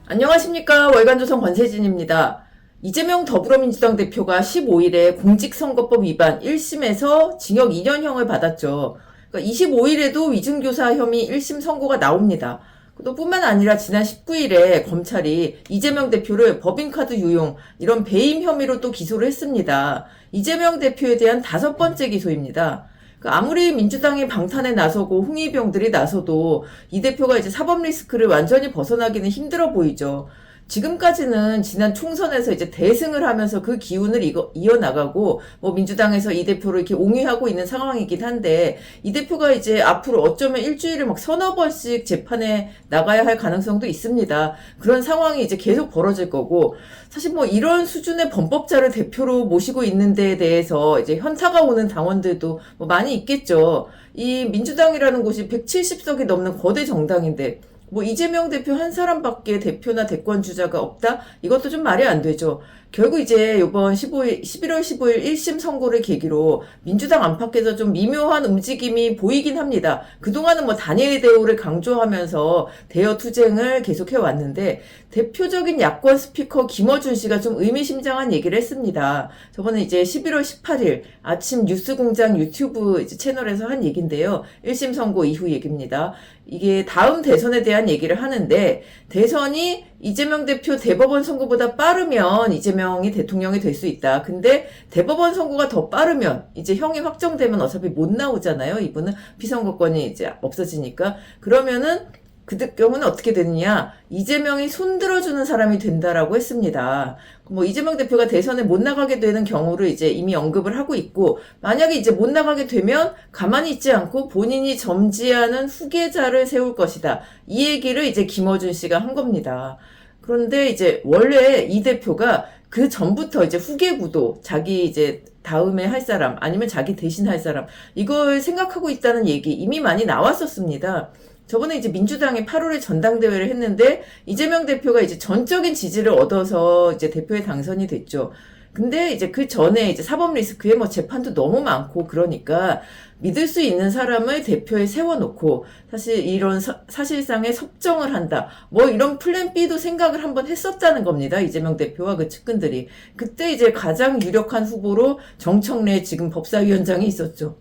안녕하십니까. 월간조선 권세진입니다. 이재명 더불어민주당 대표가 15일에 공직선거법 위반 1심에서 징역 2년형을 받았죠. 그러니까 25일에도 위증교사 혐의 1심 선고가 나옵니다. 또 뿐만 아니라 지난 19일에 검찰이 이재명 대표를 법인카드 유용 이런 배임 혐의로 또 기소를 했습니다. 이재명 대표에 대한 5번째 기소입니다. 아무리 민주당이 방탄에 나서고 홍위병들이 나서도 이 대표가 이제 사법 리스크를 완전히 벗어나기는 힘들어 보이죠. 지금까지는 지난 총선에서 이제 대승을 하면서 그 기운을 이어나가고 민주당에서 이 대표를 이렇게 옹위하고 있는 상황이긴 한데 이 대표가 이제 앞으로 어쩌면 일주일에 막 서너 번씩 재판에 나가야 할 가능성도 있습니다. 그런 상황이 이제 계속 벌어질 거고 사실 이런 수준의 범법자를 대표로 모시고 있는 데에 대해서 이제 현타가 오는 당원들도 많이 있겠죠. 이 민주당이라는 곳이 170석이 넘는 거대 정당인데 이재명 대표 한 사람밖에 대표나 대권 주자가 없다? 이것도 좀 말이 안 되죠. 결국 이제 이번 11월 15일 1심 선고를 계기로 민주당 안팎에서 좀 미묘한 움직임이 보이긴 합니다. 그동안은 단일 대우를 강조하면서 대여 투쟁을 계속해 왔는데 대표적인 야권 스피커 김어준 씨가 좀 의미심장한 얘기를 했습니다. 저번에 이제 11월 18일 아침 뉴스공장 유튜브 이제 채널에서 한 얘기인데요. 1심 선고 이후 얘기입니다. 이게 다음 대선에 대한 얘기를 하는데 대선이 이재명 대표 대법원 선고보다 빠르면 이재명이 대통령이 될 수 있다. 근데 대법원 선고가 더 빠르면 이제 형이 확정되면 어차피 못 나오잖아요. 이분은 피선거권이 이제 없어지니까. 그러면은 그 경우는 어떻게 되느냐? 이재명이 손들어주는 사람이 된다라고 했습니다. 이재명 대표가 대선에 못 나가게 되는 경우를 이제 이미 언급을 하고 있고, 만약에 이제 못 나가게 되면 가만히 있지 않고 본인이 점지하는 후계자를 세울 것이다. 이 얘기를 이제 김어준 씨가 한 겁니다. 그런데 이제 원래 이 대표가 그 전부터 이제 후계 구도, 자기 이제 다음에 할 사람, 아니면 자기 대신 할 사람, 이걸 생각하고 있다는 얘기 이미 많이 나왔었습니다. 저번에 이제 민주당이 8월에 전당대회를 했는데 이재명 대표가 이제 전적인 지지를 얻어서 이제 대표에 당선이 됐죠. 근데 이제 그 전에 이제 사법 리스크에 재판도 너무 많고 그러니까 믿을 수 있는 사람을 대표에 세워놓고 사실 이런 사실상의 섭정을 한다. 이런 플랜 B도 생각을 한번 했었다는 겁니다. 이재명 대표와 그 측근들이. 그때 이제 가장 유력한 후보로 정청래 지금 법사위원장이 있었죠.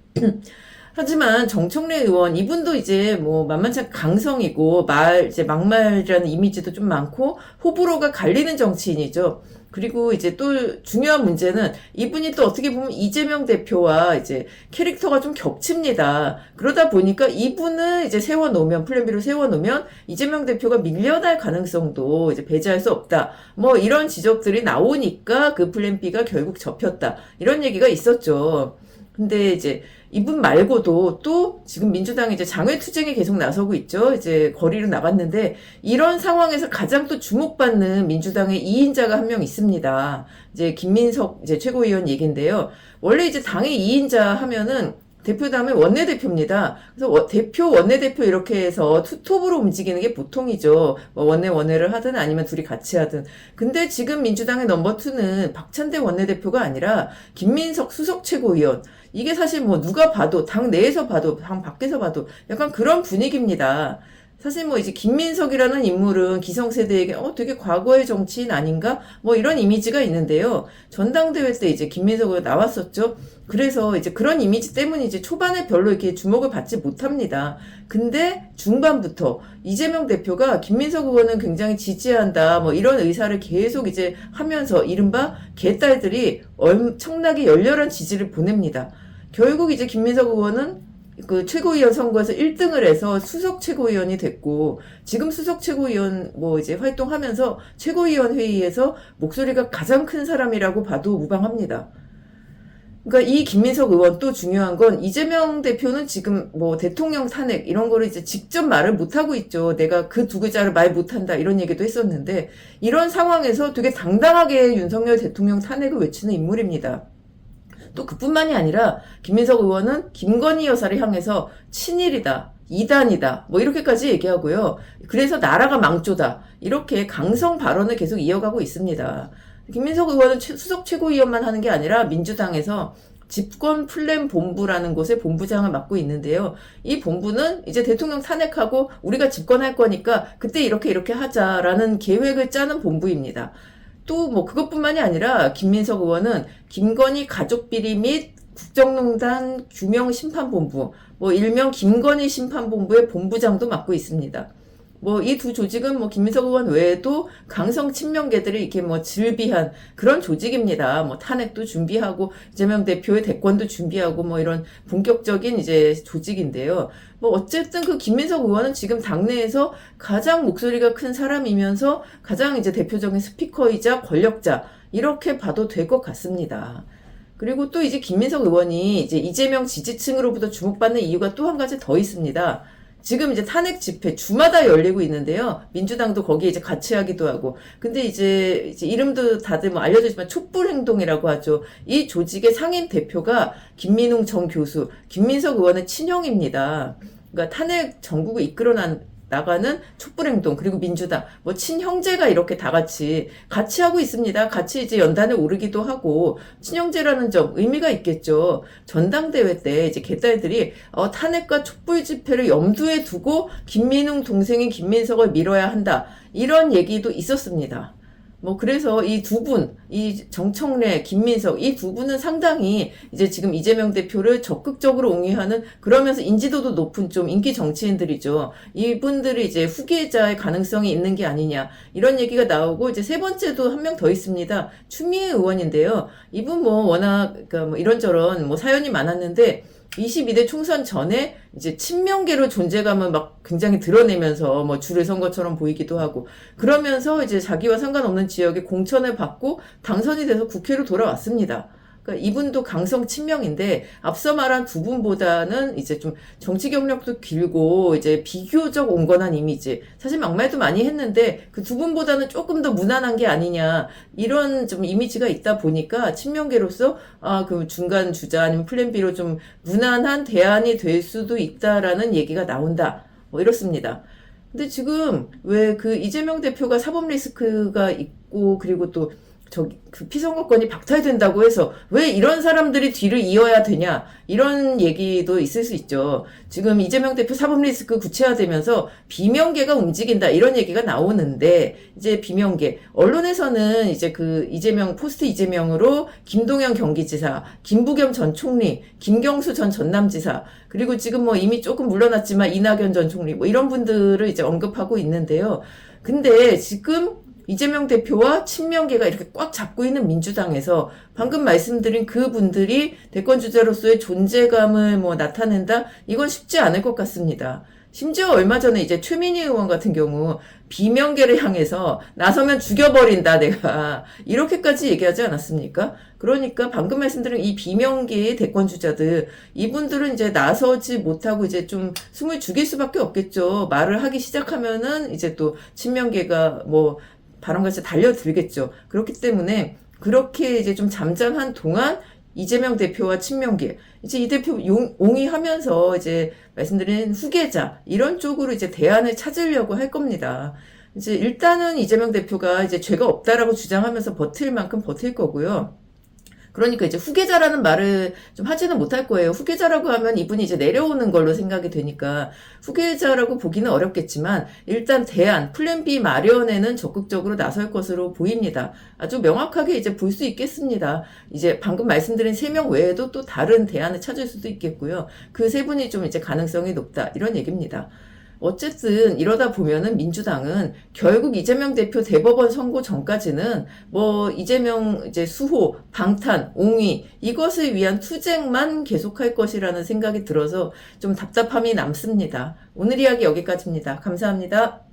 하지만 정청래 의원 이분도 이제 만만치 않게 강성이고 이제 막말이라는 이미지도 좀 많고 호불호가 갈리는 정치인이죠. 그리고 이제 또 중요한 문제는 이분이 또 어떻게 보면 이재명 대표와 이제 캐릭터가 좀 겹칩니다. 그러다 보니까 이분을 이제 세워놓으면 플랜 B로 세워놓으면 이재명 대표가 밀려날 가능성도 이제 배제할 수 없다. 이런 지적들이 나오니까 그 플랜 B가 결국 접혔다. 이런 얘기가 있었죠. 근데 이제 이분 말고도 또 지금 민주당이 이제 장외투쟁에 계속 나서고 있죠. 이제 거리로 나갔는데 이런 상황에서 가장 또 주목받는 민주당의 2인자가 한 명 있습니다. 이제 김민석 이제 최고위원 얘기인데요. 원래 이제 당의 2인자 하면은 대표 다음에 원내대표입니다. 그래서 대표, 원내대표 이렇게 해서 투톱으로 움직이는 게 보통이죠. 원내를 하든 아니면 둘이 같이 하든. 근데 지금 민주당의 넘버2는 박찬대 원내대표가 아니라 김민석 수석 최고위원. 이게 사실 누가 봐도, 당 내에서 봐도, 당 밖에서 봐도 약간 그런 분위기입니다. 사실 이제 김민석이라는 인물은 기성세대에게 되게 과거의 정치인 아닌가? 이런 이미지가 있는데요. 전당대회 때 이제 김민석이 나왔었죠. 그래서 이제 그런 이미지 때문이지 초반에 별로 이렇게 주목을 받지 못합니다. 근데 중반부터 이재명 대표가 김민석 의원은 굉장히 지지한다. 이런 의사를 계속 이제 하면서 이른바 개딸들이 엄청나게 열렬한 지지를 보냅니다. 결국 이제 김민석 의원은 그 최고위원 선거에서 1등을 해서 수석 최고위원이 됐고 지금 수석 최고위원 이제 활동하면서 최고위원 회의에서 목소리가 가장 큰 사람이라고 봐도 무방합니다. 그러니까 이 김민석 의원 또 중요한 건 이재명 대표는 지금 대통령 탄핵 이런 거를 이제 직접 말을 못하고 있죠. 내가 그 두 글자를 말 못한다 이런 얘기도 했었는데 이런 상황에서 되게 당당하게 윤석열 대통령 탄핵을 외치는 인물입니다. 또 그뿐만이 아니라 김민석 의원은 김건희 여사를 향해서 친일이다, 이단이다, 이렇게까지 얘기하고요. 그래서 나라가 망조다. 이렇게 강성 발언을 계속 이어가고 있습니다. 김민석 의원은 수석 최고위원만 하는 게 아니라 민주당에서 집권 플랜 본부라는 곳의 본부장을 맡고 있는데요. 이 본부는 이제 대통령 탄핵하고 우리가 집권할 거니까 그때 이렇게 하자라는 계획을 짜는 본부입니다. 또 뭐 그것뿐만이 아니라 김민석 의원은 김건희 가족비리 및 국정농단 규명심판본부, 뭐 일명 김건희 심판본부의 본부장도 맡고 있습니다. 뭐 이 두 조직은 뭐 김민석 의원 외에도 강성 친명계들이 이렇게 뭐 즐비한 그런 조직입니다. 뭐 탄핵도 준비하고 이재명 대표의 대권도 준비하고 뭐 이런 본격적인 이제 조직인데요. 뭐 어쨌든 그 김민석 의원은 지금 당내에서 가장 목소리가 큰 사람이면서 가장 이제 대표적인 스피커이자 권력자 이렇게 봐도 될 것 같습니다. 그리고 또 이제 김민석 의원이 이제 이재명 지지층으로부터 주목받는 이유가 또 한 가지 더 있습니다. 지금 이제 탄핵 집회 주마다 열리고 있는데요. 민주당도 거기에 이제 같이 하기도 하고. 근데 이제 이름도 다들 뭐 알려주지만 촛불 행동이라고 하죠. 이 조직의 상임 대표가 김민웅 전 교수, 김민석 의원의 친형입니다. 그러니까 탄핵 전국을 나가는 촛불행동 그리고 민주당 뭐 친형제가 이렇게 다 같이 하고 있습니다. 같이 이제 연단에 오르기도 하고 친형제라는 점 의미가 있겠죠. 전당대회 때 이제 개딸들이 탄핵과 촛불 집회를 염두에 두고 김민웅 동생인 김민석을 밀어야 한다 이런 얘기도 있었습니다. 뭐 그래서 이 두 분, 이 정청래, 김민석 이 두 분은 상당히 이제 지금 이재명 대표를 적극적으로 옹호하는 그러면서 인지도도 높은 좀 인기 정치인들이죠. 이분들이 이제 후계자의 가능성이 있는 게 아니냐 이런 얘기가 나오고 이제 세 번째도 한 명 더 있습니다. 추미애 의원인데요. 이분 뭐 워낙 그러니까 뭐 이런저런 뭐 사연이 많았는데 22대 총선 전에 이제 친명계로 존재감을 막 굉장히 드러내면서 뭐 줄을 선 것처럼 보이기도 하고 그러면서 이제 자기와 상관없는 지역에 공천을 받고 당선이 돼서 국회로 돌아왔습니다. 그러니까 이분도 강성 친명인데 앞서 말한 두 분보다는 이제 좀 정치 경력도 길고 이제 비교적 온건한 이미지 사실 막말도 많이 했는데 그 두 분보다는 조금 더 무난한 게 아니냐 이런 좀 이미지가 있다 보니까 친명계로서 그 중간 주자 아니면 플랜 B로 좀 무난한 대안이 될 수도 있다라는 얘기가 나온다 뭐 이렇습니다. 근데 지금 왜 그 이재명 대표가 사법 리스크가 있고 그리고 또 그 피선거권이 박탈된다고 해서 왜 이런 사람들이 뒤를 이어야 되냐 이런 얘기도 있을 수 있죠. 지금 이재명 대표 사법 리스크 구체화되면서 비명계가 움직인다 이런 얘기가 나오는데 이제 비명계 언론에서는 이제 그 이재명 포스트 이재명으로 김동연 경기지사, 김부겸 전 총리, 김경수 전 전남지사 그리고 지금 뭐 이미 조금 물러났지만 이낙연 전 총리 뭐 이런 분들을 이제 언급하고 있는데요. 근데 지금 이재명 대표와 친명계가 이렇게 꽉 잡고 있는 민주당에서 방금 말씀드린 그분들이 대권 주자로서의 존재감을 뭐 나타낸다? 이건 쉽지 않을 것 같습니다. 심지어 얼마 전에 이제 최민희 의원 같은 경우 비명계를 향해서 나서면 죽여버린다 내가 이렇게까지 얘기하지 않았습니까? 그러니까 방금 말씀드린 이 비명계의 대권 주자들 이분들은 이제 나서지 못하고 이제 좀 숨을 죽일 수밖에 없겠죠. 말을 하기 시작하면은 이제 또 친명계가 뭐 발언같이 달려들겠죠. 그렇기 때문에 그렇게 이제 좀 잠잠한 동안 이재명 대표와 친명계 이제 이 대표 옹이하면서 이제 말씀드린 후계자 이런 쪽으로 이제 대안을 찾으려고 할 겁니다. 이제 일단은 이재명 대표가 이제 죄가 없다라고 주장하면서 버틸 만큼 버틸 거고요. 그러니까 이제 후계자라는 말을 좀 하지는 못할 거예요. 후계자라고 하면 이분이 이제 내려오는 걸로 생각이 되니까 후계자라고 보기는 어렵겠지만 일단 대안, 플랜 B 마련에는 적극적으로 나설 것으로 보입니다. 아주 명확하게 이제 볼 수 있겠습니다. 이제 방금 말씀드린 3명 외에도 또 다른 대안을 찾을 수도 있겠고요. 그 세 분이 좀 이제 가능성이 높다. 이런 얘기입니다. 어쨌든 이러다 보면은 민주당은 결국 이재명 대표 대법원 선고 전까지는 뭐 이재명 이제 수호, 방탄, 옹위 이것을 위한 투쟁만 계속할 것이라는 생각이 들어서 좀 답답함이 남습니다. 오늘 이야기 여기까지입니다. 감사합니다.